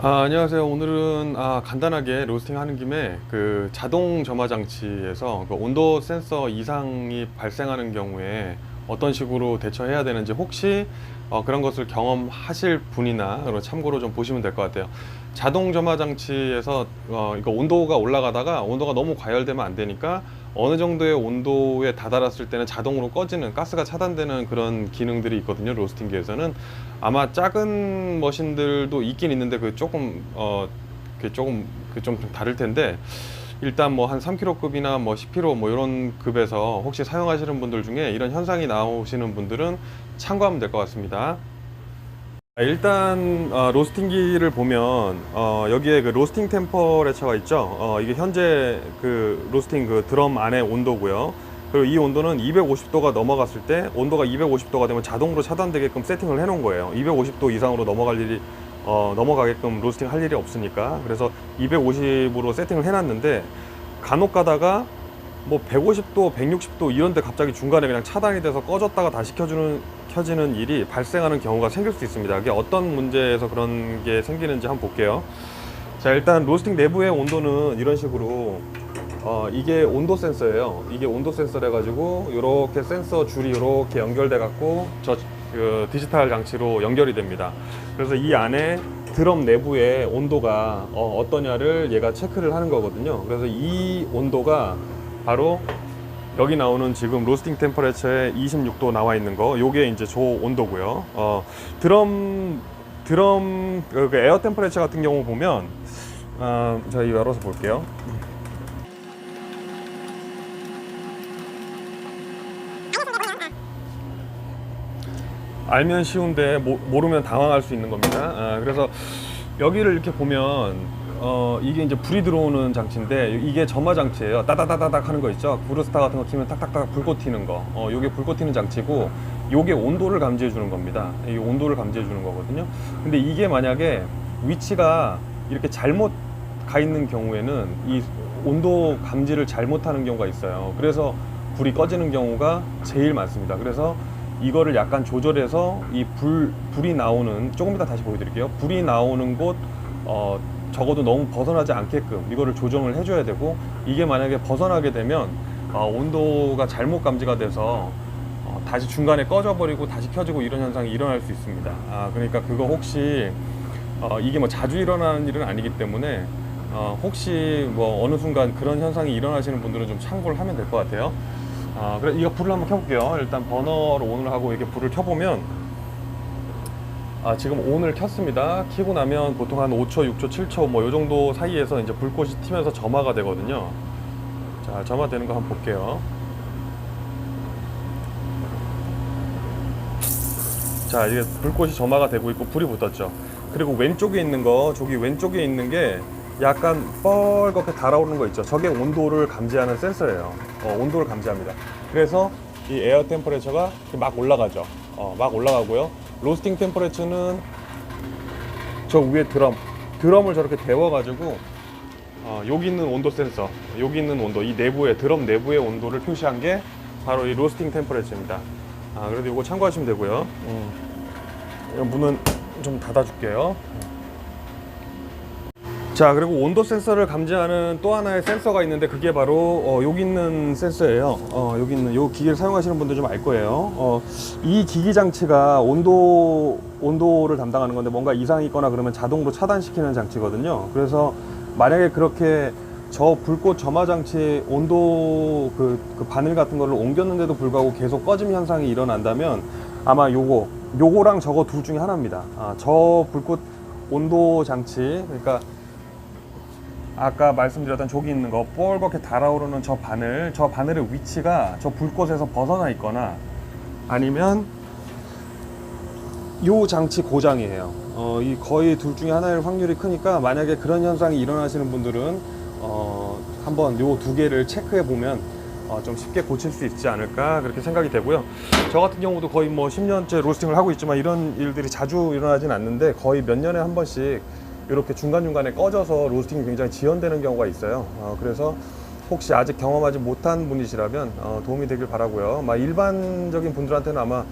안녕하세요. 오늘은 간단하게 로스팅 하는 김에 그 자동 점화 장치에서 그 온도 센서 이상이 발생하는 경우에 어떤 식으로 대처해야 되는지 혹시 그런 것을 경험하실 분이나 그런 참고로 좀 보시면 될 것 같아요. 자동 점화 장치에서 이거 온도가 올라가다가 온도가 너무 과열되면 안 되니까 어느 정도의 온도에 다다랐을 때는 자동으로 꺼지는, 가스가 차단되는 그런 기능들이 있거든요. 로스팅기에서는 아마 작은 머신들도 있긴 있는데 그 조금 좀 다를 텐데, 일단 뭐 한 3kg급이나 뭐 10kg 뭐 이런 급에서 혹시 사용하시는 분들 중에 이런 현상이 나오시는 분들은 참고하면 될 것 같습니다. 일단 로스팅기를 보면 여기에 그 로스팅 템퍼레처가 있죠. 이게 현재 그 로스팅 그 드럼 안의 온도고요. 그리고 이 온도는 250도가 넘어갔을 때, 온도가 250도가 되면 자동으로 차단되게끔 세팅을 해 놓은 거예요. 250도 이상으로 넘어가게끔 로스팅 할 일이 없으니까. 그래서 250으로 세팅을 해 놨는데, 간혹 가다가 뭐 150도, 160도 이런 데 갑자기 중간에 그냥 차단이 돼서 꺼졌다가 다시 켜지는 일이 발생하는 경우가 생길 수 있습니다. 이게 어떤 문제에서 그런 게 생기는지 한번 볼게요. 자, 일단 로스팅 내부의 온도는 이런 식으로 이게 온도 센서예요. 이게 온도 센서래 가지고 이렇게 센서 줄이 이렇게 연결돼 갖고 그 디지털 장치로 연결이 됩니다. 그래서 이 안에 드럼 내부의 온도가 어떠냐를 얘가 체크를 하는 거거든요. 그래서 이 온도가 바로 여기 나오는 지금 로스팅 템퍼레처에 26도 나와 있는 거, 요게 이제 조 온도고요. 드럼 그 에어 템퍼레처 같은 경우 보면 자, 이거 열어서 볼게요. 알면 쉬운데 모르면 당황할 수 있는 겁니다. 그래서 여기를 이렇게 보면 이게 이제 불이 들어오는 장치인데, 이게 점화 장치예요. 따다다다닥 하는 거 있죠. 브루스타 같은 거 키면 탁탁탁 불꽃 튀는 거. 요게 불꽃 튀는 장치고, 요게 온도를 감지해 주는 겁니다. 이 온도를 감지해 주는 거거든요. 근데 이게 만약에 위치가 이렇게 잘못 가 있는 경우에는 이 온도 감지를 잘못하는 경우가 있어요. 그래서 불이 꺼지는 경우가 제일 많습니다. 그래서 이거를 약간 조절해서 이 불이 나오는, 조금 이따 다시 보여드릴게요. 불이 나오는 곳 적어도 너무 벗어나지 않게끔 이거를 조정을 해줘야 되고, 이게 만약에 벗어나게 되면 온도가 잘못 감지가 돼서 다시 중간에 꺼져버리고 다시 켜지고 이런 현상이 일어날 수 있습니다. 그러니까 그거 혹시 이게 뭐 자주 일어나는 일은 아니기 때문에 혹시 뭐 어느 순간 그런 현상이 일어나시는 분들은 좀 참고를 하면 될 것 같아요. 그래, 이거 불을 한번 켜볼게요. 일단 버너로 온을 하고 이렇게 불을 켜보면, 지금 온을 켰습니다. 켜고 나면 보통 한 5초, 6초, 7초 뭐 요 정도 사이에서 이제 불꽃이 튀면서 점화가 되거든요. 자, 점화되는 거 한번 볼게요. 자, 이게 불꽃이 점화가 되고 있고 불이 붙었죠. 그리고 왼쪽에 있는 거, 저기 왼쪽에 있는 게 약간 뻘겋게 달아오르는 거 있죠. 저게 온도를 감지하는 센서예요. 온도를 감지합니다. 그래서 이 에어 템퍼레처가 막 올라가죠. 막 올라가고요. 로스팅 템퍼레처는 저 위에 드럼을 저렇게 데워가지고 여기 있는 온도 센서, 여기 있는 온도, 이 내부의 드럼 내부의 온도를 표시한 게 바로 이 로스팅 템퍼레처입니다. 그래도 이거 참고하시면 되고요. 문은 좀 닫아줄게요. 자, 그리고 온도 센서를 감지하는 또 하나의 센서가 있는데, 그게 바로 여기 있는 센서예요. 여기 있는 요 기기를 사용하시는 분들 좀 알 거예요. 이 기기 장치가 온도를 담당하는 건데, 뭔가 이상이 있거나 그러면 자동으로 차단시키는 장치거든요. 그래서 만약에 그렇게 저 불꽃 점화 장치 온도 그 바늘 같은 거를 옮겼는데도 불구하고 계속 꺼짐 현상이 일어난다면, 아마 요거랑 저거 둘 중에 하나입니다. 저 불꽃 온도 장치, 그러니까 아까 말씀드렸던 저기 있는 거 뻘겋게 달아오르는 저 바늘의 위치가 저 불꽃에서 벗어나 있거나, 아니면 요 장치 고장이에요. 이 거의 둘 중에 하나일 확률이 크니까, 만약에 그런 현상이 일어나시는 분들은 한번 요 두 개를 체크해 보면 좀 쉽게 고칠 수 있지 않을까, 그렇게 생각이 되고요. 저 같은 경우도 거의 뭐 10년째 로스팅을 하고 있지만 이런 일들이 자주 일어나진 않는데, 거의 몇 년에 한 번씩 이렇게 중간중간에 꺼져서 로스팅이 굉장히 지연되는 경우가 있어요. 그래서 혹시 아직 경험하지 못한 분이시라면 도움이 되길 바라고요. 일반적인 분들한테는 아마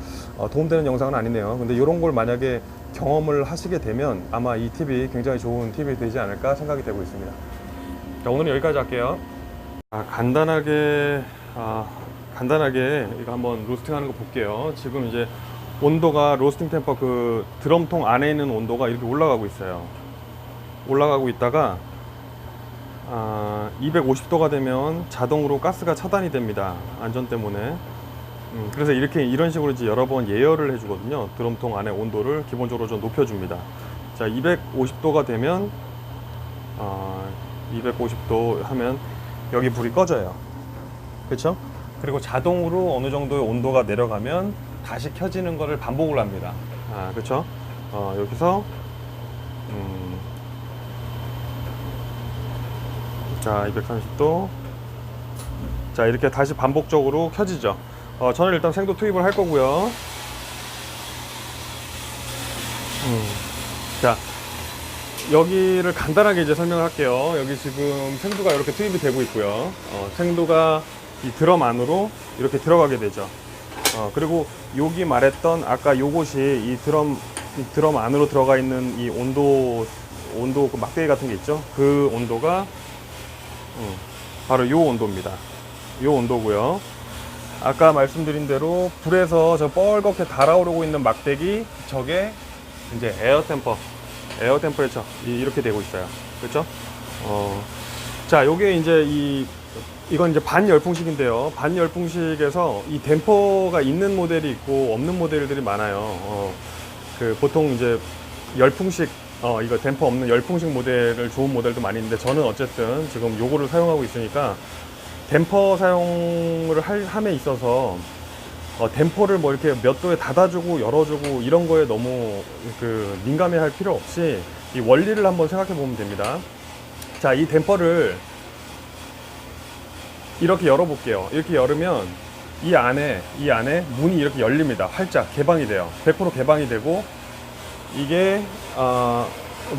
도움되는 영상은 아니네요. 근데 이런 걸 만약에 경험을 하시게 되면 아마 이 팁이 굉장히 좋은 팁이 되지 않을까 생각이 되고 있습니다. 자, 오늘은 여기까지 할게요. 간단하게 이거 한번 로스팅하는 거 볼게요. 지금 이제 온도가 로스팅 템퍼 그 드럼통 안에 있는 온도가 이렇게 올라가고 있어요. 올라가고 있다가 250도가 되면 자동으로 가스가 차단이 됩니다. 안전 때문에. 그래서 이런 식으로 이제 여러 번 예열을 해주거든요. 드럼통 안에 온도를 기본적으로 좀 높여줍니다. 자, 250도가 되면 250도 하면 여기 불이 꺼져요. 그렇죠? 그리고 자동으로 어느 정도의 온도가 내려가면 다시 켜지는 것을 반복을 합니다. 그렇죠? 여기서 자, 230도. 자, 이렇게 다시 반복적으로 켜지죠. 저는 일단 생도 투입을 할 거고요. 자, 여기를 간단하게 이제 설명을 할게요. 여기 지금 생도가 이렇게 투입이 되고 있고요. 생도가 이 드럼 안으로 이렇게 들어가게 되죠. 그리고 여기 말했던 아까 요것이 이 드럼 안으로 들어가 있는 이 온도 그 막대기 같은 게 있죠. 그 온도가 바로 요 온도입니다. 요 온도고요. 아까 말씀드린 대로 불에서 저 뻘겋게 달아오르고 있는 막대기, 저게 이제 에어 템퍼레처 이렇게 되고 있어요. 그렇죠? 자, 요게 이제 이건 이제 반열풍식인데요. 반열풍식에서 이 댐퍼가 있는 모델이 있고 없는 모델들이 많아요. 보통 이제 열풍식 이거 댐퍼 없는 열풍식 모델을 좋은 모델도 많이 있는데, 저는 어쨌든 지금 요거를 사용하고 있으니까 댐퍼 사용을 함에 있어서 댐퍼를 뭐 이렇게 몇 도에 닫아주고 열어주고 이런 거에 너무 민감해 할 필요 없이 이 원리를 한번 생각해 보면 됩니다. 자, 이 댐퍼를 이렇게 열어볼게요. 이렇게 열으면 이 안에 문이 이렇게 열립니다. 활짝 개방이 돼요. 100% 개방이 되고, 이게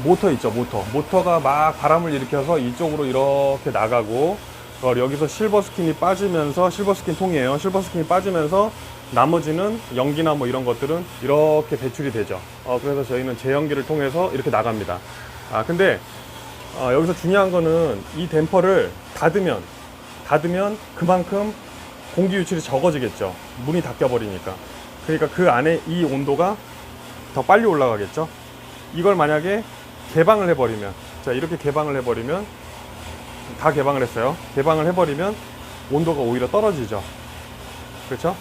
모터 있죠. 모터가 막 바람을 일으켜서 이쪽으로 이렇게 나가고, 여기서 실버 스킨이 빠지면서, 실버 스킨 통이에요. 실버 스킨이 빠지면서 나머지는 연기나 뭐 이런 것들은 이렇게 배출이 되죠. 그래서 저희는 제연기를 통해서 이렇게 나갑니다. 근데 여기서 중요한 거는 이 댐퍼를 닫으면 그만큼 공기 유출이 적어지겠죠. 문이 닫혀 버리니까. 그러니까 그 안에 이 온도가 더 빨리 올라가겠죠. 이걸 만약에 개방을 해버리면, 자, 이렇게 개방을 해버리면, 다 개방을 했어요. 개방을 해버리면 온도가 오히려 떨어지죠. 그렇죠?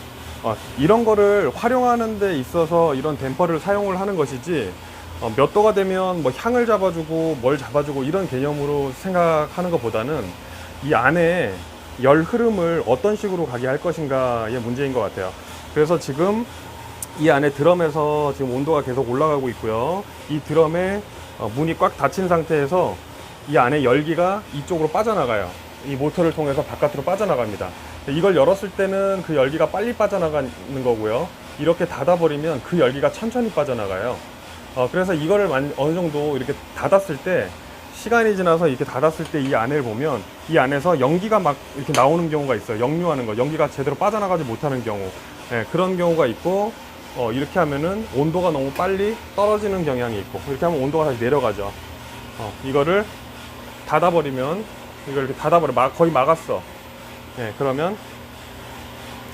이런 거를 활용하는 데 있어서 이런 댐퍼를 사용을 하는 것이지, 몇 도가 되면 뭐 향을 잡아주고 뭘 잡아주고 이런 개념으로 생각하는 것보다는 이 안에 열 흐름을 어떤 식으로 가게 할 것인가의 문제인 것 같아요. 그래서 지금 이 안에 드럼에서 지금 온도가 계속 올라가고 있고요. 이 드럼에 문이 꽉 닫힌 상태에서 이 안에 열기가 이쪽으로 빠져나가요. 이 모터를 통해서 바깥으로 빠져나갑니다. 이걸 열었을 때는 그 열기가 빨리 빠져나가는 거고요. 이렇게 닫아버리면 그 열기가 천천히 빠져나가요. 그래서 이거를 어느 정도 이렇게 닫았을 때, 시간이 지나서 이렇게 닫았을 때 이 안을 보면 이 안에서 연기가 막 이렇게 나오는 경우가 있어요. 역류하는 거, 연기가 제대로 빠져나가지 못하는 경우, 그런 경우가 있고, 이렇게 하면은 온도가 너무 빨리 떨어지는 경향이 있고, 이렇게 하면 온도가 다시 내려가죠. 이거를 닫아버리면, 이걸 이렇게 거의 막았어. 그러면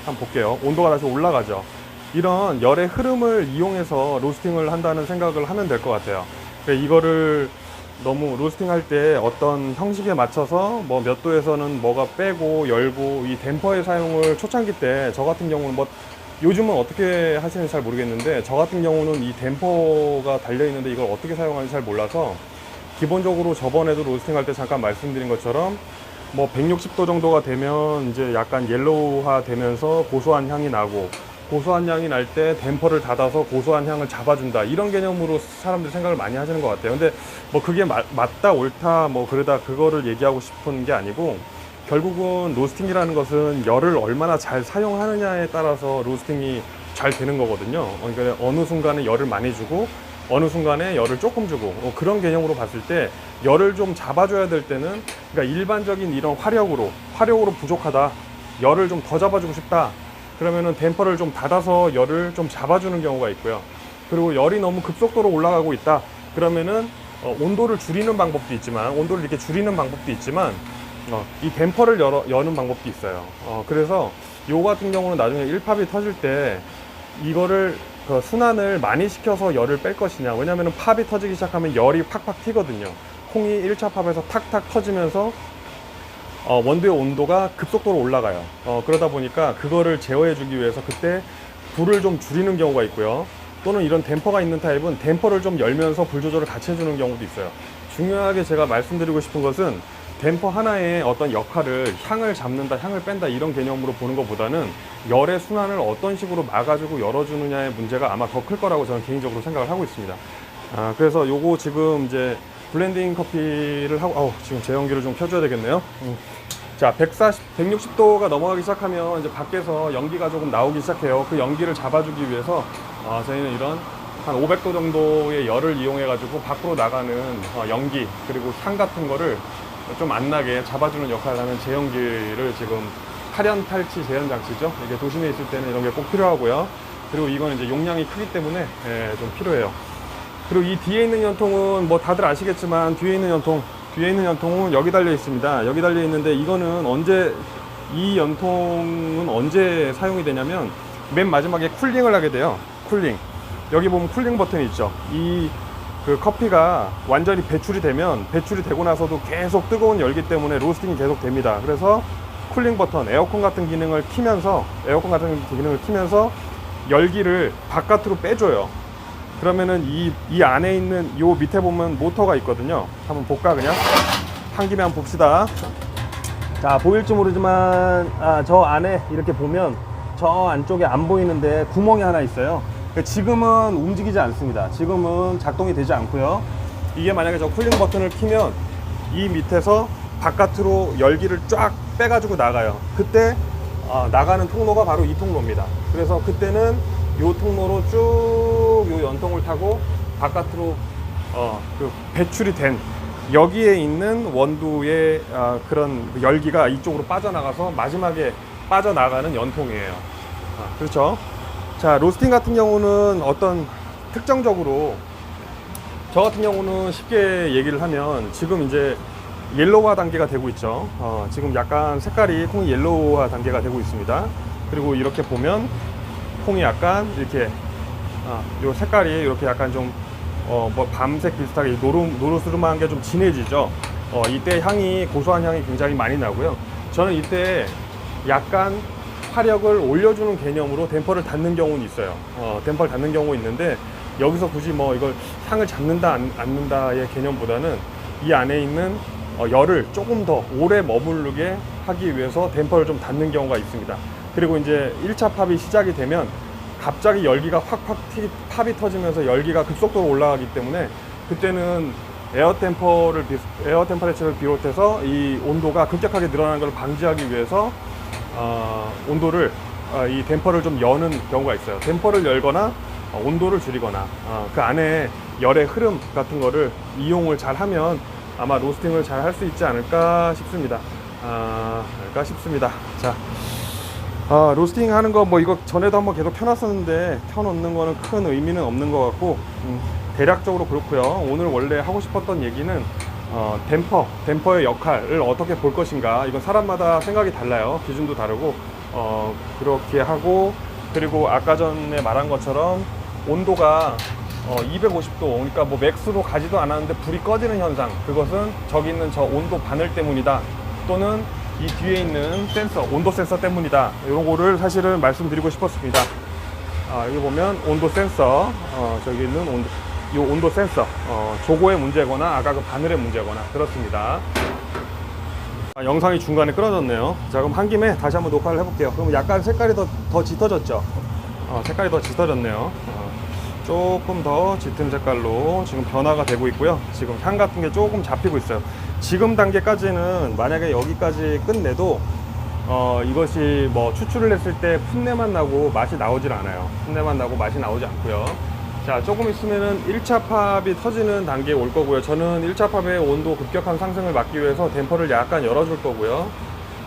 한번 볼게요. 온도가 다시 올라가죠. 이런 열의 흐름을 이용해서 로스팅을 한다는 생각을 하면 될 것 같아요. 이거를 너무 로스팅 할 때 어떤 형식에 맞춰서 뭐 몇 도에서는 뭐가 빼고 열고, 이 댐퍼의 사용을 초창기 때, 저 같은 경우는 뭐 요즘은 어떻게 하시는지 잘 모르겠는데, 저 같은 경우는 이 댐퍼가 달려 있는데 이걸 어떻게 사용하는지 잘 몰라서, 기본적으로 저번에도 로스팅 할 때 잠깐 말씀드린 것처럼 뭐 160도 정도가 되면 이제 약간 옐로우화 되면서 고소한 향이 나고, 고소한 향이 날 때 댐퍼를 닫아서 고소한 향을 잡아준다, 이런 개념으로 사람들이 생각을 많이 하시는 것 같아요. 근데 뭐 그게 맞다 옳다 뭐 그러다 그거를 얘기하고 싶은 게 아니고, 결국은 로스팅이라는 것은 열을 얼마나 잘 사용하느냐에 따라서 로스팅이 잘 되는 거거든요. 그러니까 어느 순간에 열을 많이 주고 어느 순간에 열을 조금 주고, 그런 개념으로 봤을 때 열을 좀 잡아줘야 될 때는, 그러니까 일반적인 이런 화력으로 부족하다, 열을 좀 더 잡아주고 싶다, 그러면은 댐퍼를 좀 닫아서 열을 좀 잡아주는 경우가 있고요. 그리고 열이 너무 급속도로 올라가고 있다. 그러면은 온도를 줄이는 방법도 있지만, 온도를 이렇게 줄이는 방법도 있지만, 이 댐퍼를 여는 방법도 있어요. 그래서 요 같은 경우는 나중에 1팝이 터질 때 이거를 순환을 많이 시켜서 열을 뺄 것이냐. 왜냐면 팝이 터지기 시작하면 열이 팍팍 튀거든요. 콩이 1차 팝에서 탁탁 터지면서 원두의 온도가 급속도로 올라가요. 그러다 보니까 그거를 제어해 주기 위해서 그때 불을 좀 줄이는 경우가 있고요. 또는 이런 댐퍼가 있는 타입은 댐퍼를 좀 열면서 불 조절을 같이 해주는 경우도 있어요. 중요하게 제가 말씀드리고 싶은 것은 댐퍼 하나의 어떤 역할을 향을 잡는다, 향을 뺀다 이런 개념으로 보는 것보다는 열의 순환을 어떤 식으로 막아주고 열어주느냐의 문제가 아마 더 클 거라고 저는 개인적으로 생각을 하고 있습니다. 그래서 요거 지금 이제 블렌딩 커피를 하고, 지금 제연기를 좀 켜줘야 되겠네요. 자, 160도가 넘어가기 시작하면 이제 밖에서 연기가 조금 나오기 시작해요. 그 연기를 잡아주기 위해서 저희는 이런 한 500도 정도의 열을 이용해 가지고 밖으로 나가는 연기 그리고 향 같은 거를 좀 안 나게 잡아주는 역할을 하는 제연기를 지금 8연 탈취 제연 장치죠. 이게 도심에 있을 때는 이런 게 꼭 필요하고요. 그리고 이거는 이제 용량이 크기 때문에 좀 필요해요. 그리고 이 뒤에 있는 연통은 뭐 다들 아시겠지만 뒤에 있는 연통은 여기 달려 있습니다. 여기 달려 있는데 이거는 이 연통은 언제 사용이 되냐면 맨 마지막에 쿨링을 하게 돼요. 쿨링. 여기 보면 쿨링 버튼이 있죠. 그 커피가 완전히 배출이 되고 나서도 계속 뜨거운 열기 때문에 로스팅이 계속 됩니다. 그래서 쿨링 버튼, 에어컨 같은 기능을 키면서 열기를 바깥으로 빼줘요. 그러면은 이 안에 있는 요 밑에 보면 모터가 있거든요. 한번 볼까 그냥? 한 김에 한번 봅시다. 자, 보일지 모르지만 저 안에 이렇게 보면 저 안쪽에 안 보이는데 구멍이 하나 있어요. 지금은 움직이지 않습니다. 지금은 작동이 되지 않고요. 이게 만약에 저 쿨링 버튼을 키면 이 밑에서 바깥으로 열기를 쫙 빼가지고 나가요. 그때 나가는 통로가 바로 이 통로입니다. 그래서 그때는 요 통로로 쭉 요 연통을 타고 바깥으로 그 배출이 된 여기에 있는 원두의 그런 열기가 이쪽으로 빠져나가서 마지막에 빠져나가는 연통이에요. 그렇죠? 자, 로스팅 같은 경우는 어떤 특정적으로 저 같은 경우는 쉽게 얘기를 하면 지금 이제 옐로우화 단계가 되고 있죠. 지금 약간 색깔이 콩이 옐로우화 단계가 되고 있습니다. 그리고 이렇게 보면 콩이 약간 이렇게 요 색깔이 이렇게 약간 좀 뭐 밤색 비슷하게 노르스름한 게 좀 진해지죠. 이때 향이 고소한 향이 굉장히 많이 나고요. 저는 이때 약간 화력을 올려주는 개념으로 댐퍼를 닫는 경우는 있어요. 댐퍼를 닫는 경우 있는데 여기서 굳이 뭐 이걸 향을 잡는다 않는다의 개념보다는 이 안에 있는 열을 조금 더 오래 머무르게 하기 위해서 댐퍼를 좀 닫는 경우가 있습니다. 그리고 이제 1차 팝이 시작이 되면 갑자기 열기가 팝이 터지면서 열기가 급속도로 올라가기 때문에 그때는 에어 템퍼레처를 비롯해서 이 온도가 급격하게 늘어나는 걸 방지하기 위해서 온도를 이 댐퍼를 좀 여는 경우가 있어요. 댐퍼를 열거나 온도를 줄이거나 그 안에 열의 흐름 같은 거를 이용을 잘 하면 아마 로스팅을 잘 할 수 있지 않을까 싶습니다. 자, 로스팅 하는 거 뭐 이거 전에도 한번 계속 켜놨었는데 켜놓는 거는 큰 의미는 없는 것 같고 대략적으로 그렇고요. 오늘 원래 하고 싶었던 얘기는 댐퍼의 역할을 어떻게 볼 것인가. 이건 사람마다 생각이 달라요. 기준도 다르고 그렇게 하고, 그리고 아까 전에 말한 것처럼 온도가 250도, 그러니까 뭐 맥스로 가지도 않았는데 불이 꺼지는 현상, 그것은 저기 있는 저 온도 바늘 때문이다, 또는 이 뒤에 있는 센서, 온도 센서 때문이다. 이런 거를 사실은 말씀드리고 싶었습니다. 여기 보면 온도 센서, 저기 있는 온도 센서, 조고의 문제거나 아까 그 바늘의 문제거나 그렇습니다. 영상이 중간에 끊어졌네요. 자, 그럼 한 김에 다시 한번 녹화를 해볼게요. 그럼 약간 색깔이 더 짙어졌죠? 색깔이 더 짙어졌네요. 조금 더 짙은 색깔로 지금 변화가 되고 있고요. 지금 향 같은 게 조금 잡히고 있어요. 지금 단계까지는 만약에 여기까지 끝내도 이것이 뭐 추출을 했을 때 풋내만 나고 맛이 나오질 않아요. 풋내만 나고 맛이 나오지 않고요. 자, 조금 있으면은 1차 팝이 터지는 단계에 올 거고요. 저는 1차 팝의 온도 급격한 상승을 막기 위해서 댐퍼를 약간 열어줄 거고요.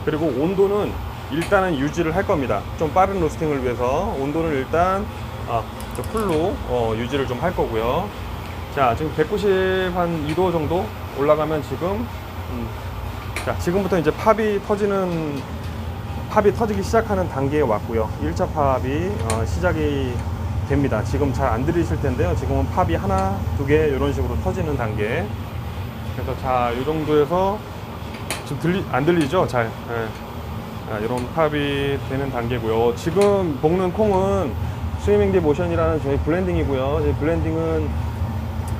그리고 온도는 일단은 유지를 할 겁니다. 좀 빠른 로스팅을 위해서 온도는 일단 풀로 유지를 좀 할 거고요. 자, 지금 192도 정도 올라가면 지금 자, 지금부터 이제 팝이 터지기 시작하는 단계에 왔고요. 1차 팝이 시작이 됩니다. 지금 잘 안 들리실 텐데요. 지금은 팝이 하나, 두 개 이런 식으로 터지는 단계. 그래서 자, 이 정도에서 지금 안 들리죠? 잘. 네. 이런 팝이 되는 단계고요. 지금 볶는 콩은 스위밍 디 모션이라는 저희 블렌딩이고요. 저희 블렌딩은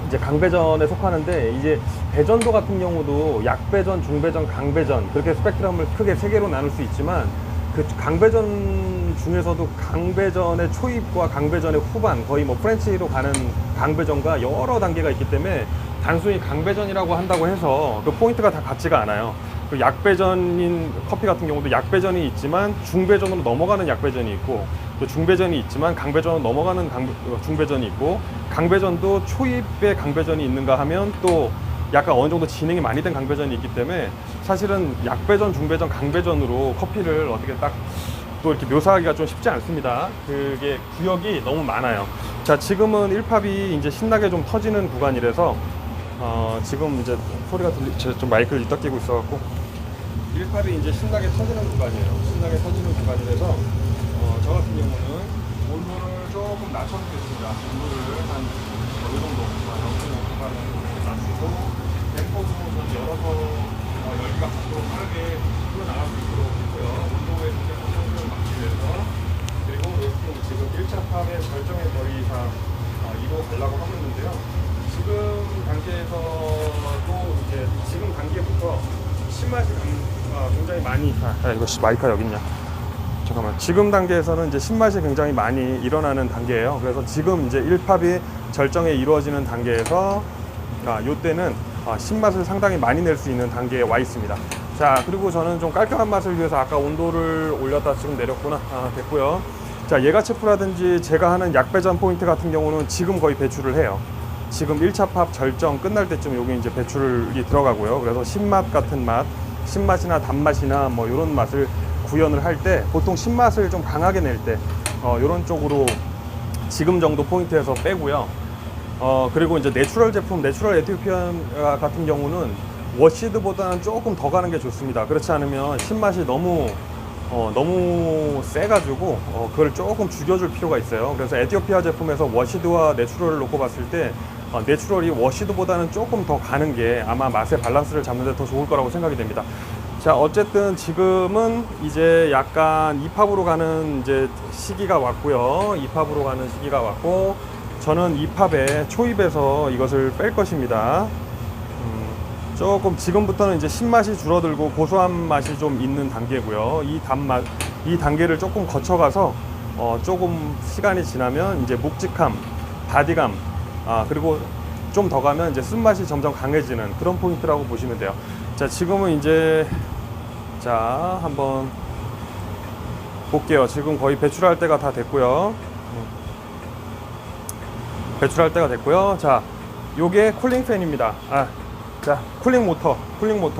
이제 강배전에 속하는데, 이제 배전도 같은 경우도 약배전, 중배전, 강배전, 그렇게 스펙트럼을 크게 세 개로 나눌 수 있지만, 그 강배전 중에서도 강배전의 초입과 강배전의 후반, 거의 뭐 프렌치로 가는 강배전과 여러 단계가 있기 때문에 단순히 강배전이라고 한다고 해서 그 포인트가 다 같지가 않아요. 그 약배전인 커피 같은 경우도 약배전이 있지만 중배전으로 넘어가는 약배전이 있고, 또 중배전이 있지만 강배전으로 넘어가는 중배전이 있고, 강배전도 초입에 강배전이 있는가 하면 또 약간 어느 정도 진행이 많이 된 강배전이 있기 때문에, 사실은 약배전, 중배전, 강배전으로 커피를 어떻게 딱 또 이렇게 묘사하기가 좀 쉽지 않습니다. 그게 구역이 너무 많아요. 자, 지금은 1팝이 이제 신나게 좀 터지는 구간이라서 지금 이제 소리가 좀 마이크를 이따 끼고 있어갖고 1팝이 이제 신나게 터지는 구간이에요. 신나게 터지는 구간이라서 저 같은 경우는 온도를 조금 낮춰주겠습니다. 온도를 한 이 정도, 구간을 낮추고 댐퍼도 좀 열어서 열기가 밖으로 빠르게 흘러나갈 수 있도록 했고요. 온도의 조정을 막기 위해서. 그리고 로스팅 지금 1차 팝의 절정의 거리 이상 이로 가려고 하고 있는데요. 지금 단계에서도 이제 지금 단계부터 신맛이 굉장히 많이 이거 마이크가 여기 있냐? 잠깐만. 지금 단계에서는 이제 신맛이 굉장히 많이 일어나는 단계예요. 그래서 지금 이제 1팝이 절정에 이루어지는 단계에서 요때는 신맛을 상당히 많이 낼 수 있는 단계에 와 있습니다. 자, 그리고 저는 좀 깔끔한 맛을 위해서 아까 온도를 올렸다 지금 내렸구나. 됐고요. 자, 예가체프라든지 제가 하는 약배전 포인트 같은 경우는 지금 거의 배출을 해요. 지금 1차 팝 절정 끝날 때쯤 여기 이제 배출이 들어가고요. 그래서 신맛 같은 맛, 신맛이나 단맛이나 뭐 이런 맛을 구현을 할 때 보통 신맛을 좀 강하게 낼 때 이런 쪽으로 지금 정도 포인트에서 빼고요. 그리고 이제 내추럴 제품, 내추럴 에티오피안 같은 경우는 워시드보다는 조금 더 가는 게 좋습니다. 그렇지 않으면 신맛이 너무 세가지고 그걸 조금 죽여줄 필요가 있어요. 그래서 에티오피아 제품에서 워시드와 내추럴을 놓고 봤을 때 내추럴이 워시드보다는 조금 더 가는 게 아마 맛의 밸런스를 잡는 데 더 좋을 거라고 생각이 됩니다. 자, 어쨌든 지금은 이제 약간 2팝으로 가는 이제 시기가 왔고요. 2팝으로 가는 시기가 왔고, 저는 2팝의 초입에서 이것을 뺄 것입니다. 조금 지금부터는 이제 신맛이 줄어들고 고소한 맛이 좀 있는 단계고요. 이 단계를 조금 거쳐가서 조금 시간이 지나면 이제 묵직함, 바디감, 그리고 좀 더 가면 이제 쓴맛이 점점 강해지는 그런 포인트라고 보시면 돼요. 자, 지금은 이제 한번 볼게요. 지금 거의 배출할 때가 다 됐고요. 배출할 때가 됐고요. 자, 요게 쿨링 팬입니다. 자, 쿨링 모터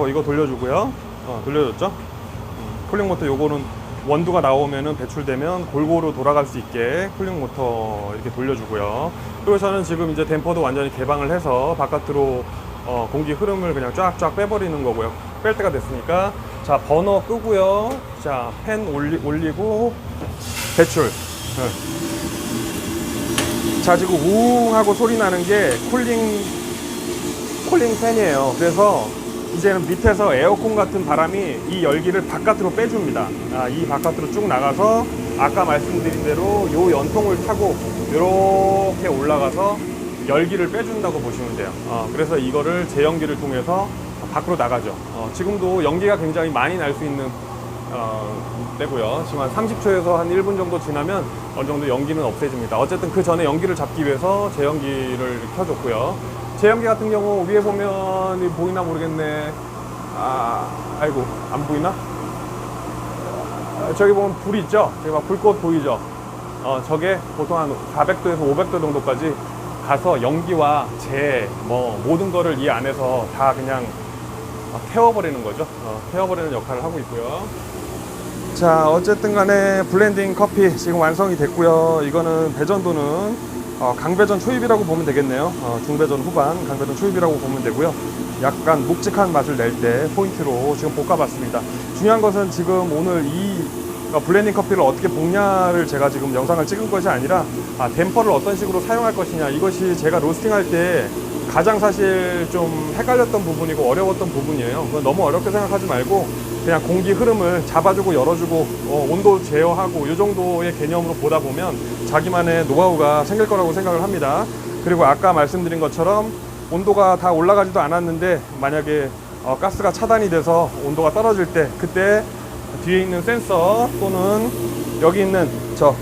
이거 돌려주고요. 돌려줬죠? 쿨링 모터 요거는 원두가 나오면은 배출되면 골고루 돌아갈 수 있게 쿨링 모터 이렇게 돌려주고요. 그리고 저는 지금 이제 댐퍼도 완전히 개방을 해서 바깥으로 공기 흐름을 그냥 쫙쫙 빼버리는 거고요. 뺄 때가 됐으니까, 자, 버너 끄고요. 자, 팬 올리고 배출. 자, 지금 우웅 하고 소리 나는 게 쿨링 팬이에요. 그래서 이제는 밑에서 에어컨 같은 바람이 이 열기를 바깥으로 빼줍니다. 이 바깥으로 쭉 나가서 아까 말씀드린 대로 요 연통을 타고 이렇게 올라가서 열기를 빼준다고 보시면 돼요. 그래서 이거를 제연기를 통해서 밖으로 나가죠. 지금도 연기가 굉장히 많이 날 수 있는 때고요. 지금 한 30초에서 한 1분 정도 지나면 어느 정도 연기는 없애집니다. 어쨌든 그 전에 연기를 잡기 위해서 제연기를 켜줬고요. 제연기 같은 경우 위에 보면 보이나 모르겠네. 아이고, 안 보이나? 저기 보면 불이 있죠? 저기 막 불꽃 보이죠? 저게 보통 한 400도에서 500도 정도까지 가서 연기와 모든 거를 이 안에서 다 그냥 태워버리는 거죠. 태워버리는 역할을 하고 있고요. 자, 어쨌든 간에 블렌딩 커피 지금 완성이 됐고요. 이거는 배전도는 강배전 초입이라고 보면 되겠네요. 중배전 후반, 강배전 초입이라고 보면 되고요. 약간 묵직한 맛을 낼 때 포인트로 지금 볶아봤습니다. 중요한 것은 지금 오늘 이 블렌딩 커피를 어떻게 볶냐를 제가 지금 영상을 찍은 것이 아니라 댐퍼를 어떤 식으로 사용할 것이냐, 이것이 제가 로스팅할 때 가장 사실 좀 헷갈렸던 부분이고 어려웠던 부분이에요. 그건 너무 어렵게 생각하지 말고 그냥 공기 흐름을 잡아주고 열어주고 온도 제어하고 이 정도의 개념으로 보다 보면 자기만의 노하우가 생길 거라고 생각을 합니다. 그리고 아까 말씀드린 것처럼 온도가 다 올라가지도 않았는데 만약에 가스가 차단이 돼서 온도가 떨어질 때, 그때 뒤에 있는 센서 또는 여기 있는 저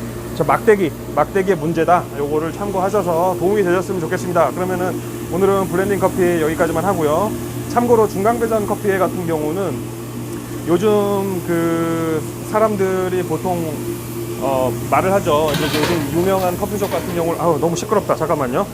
막대기의 문제다, 요거를 참고하셔서 도움이 되셨으면 좋겠습니다. 그러면은 오늘은 블렌딩 커피 여기까지만 하고요. 참고로 중강배전 커피 같은 경우는 요즘 그 사람들이 보통 말을 하죠. 이제 요즘 유명한 커피숍 같은 경우는 너무 시끄럽다. 잠깐만요.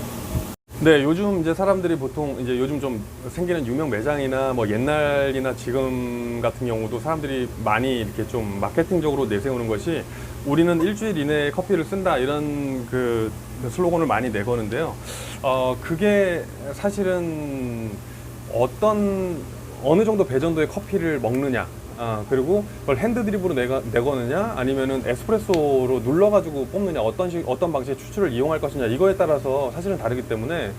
네, 요즘 이제 사람들이 보통 이제 요즘 좀 생기는 유명 매장이나 뭐 옛날이나 지금 같은 경우도 사람들이 많이 이렇게 좀 마케팅적으로 내세우는 것이 우리는 일주일 이내에 커피를 쓴다, 이런 그 슬로건을 많이 내거는데요. 그게 사실은 어느 정도 배전도의 커피를 먹느냐, 그리고 그걸 핸드드립으로 내거느냐, 아니면은 에스프레소로 눌러가지고 뽑느냐, 어떤 방식의 추출을 이용할 것이냐, 이거에 따라서 사실은 다르기 때문에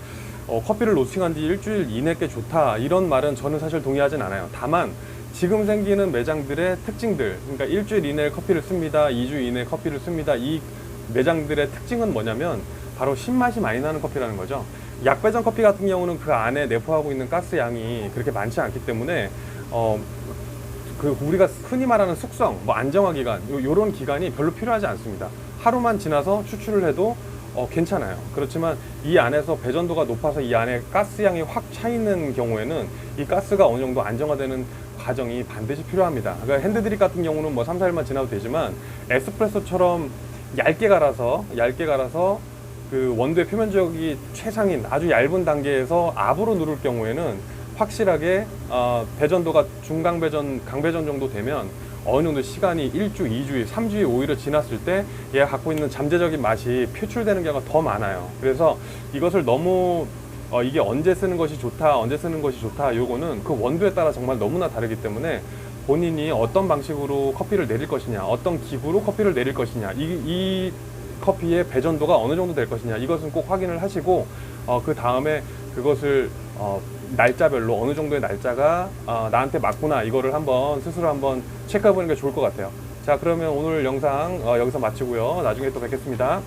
커피를 로스팅한 뒤 일주일 이내에 좋다, 이런 말은 저는 사실 동의하진 않아요. 다만 지금 생기는 매장들의 특징들, 그러니까 일주일 이내에 커피를 씁니다, 2주 이내에 커피를 씁니다, 이 매장들의 특징은 뭐냐면 바로 신맛이 많이 나는 커피라는 거죠. 약배전 커피 같은 경우는 그 안에 내포하고 있는 가스 양이 그렇게 많지 않기 때문에 우리가 흔히 말하는 숙성, 뭐 안정화 기간, 요런 기간이 별로 필요하지 않습니다. 하루만 지나서 추출을 해도 괜찮아요. 그렇지만 이 안에서 배전도가 높아서 이 안에 가스 양이 확 차 있는 경우에는 이 가스가 어느 정도 안정화되는 과정이 반드시 필요합니다. 그러니까 핸드드립 같은 경우는 뭐 3, 4일만 지나도 되지만 에스프레소처럼 얇게 갈아서 그 원두의 표면 지역이 최상인 아주 얇은 단계에서 압으로 누를 경우에는 확실하게 배전도가 중강배전, 강배전 정도 되면 어느 정도 시간이 1주, 2주, 3주에 오히려 지났을 때 얘가 갖고 있는 잠재적인 맛이 표출되는 경우가 더 많아요. 그래서 이것을 너무 이게 언제 쓰는 것이 좋다, 요거는 그 원두에 따라 정말 너무나 다르기 때문에 본인이 어떤 방식으로 커피를 내릴 것이냐, 어떤 기구로 커피를 내릴 것이냐, 이 커피의 배전도가 어느 정도 될 것이냐, 이것은 꼭 확인을 하시고 그 다음에 그것을 날짜별로 어느 정도의 날짜가 나한테 맞구나, 이거를 스스로 한번 체크해 보는 게 좋을 것 같아요. 자, 그러면 오늘 영상 여기서 마치고요. 나중에 또 뵙겠습니다.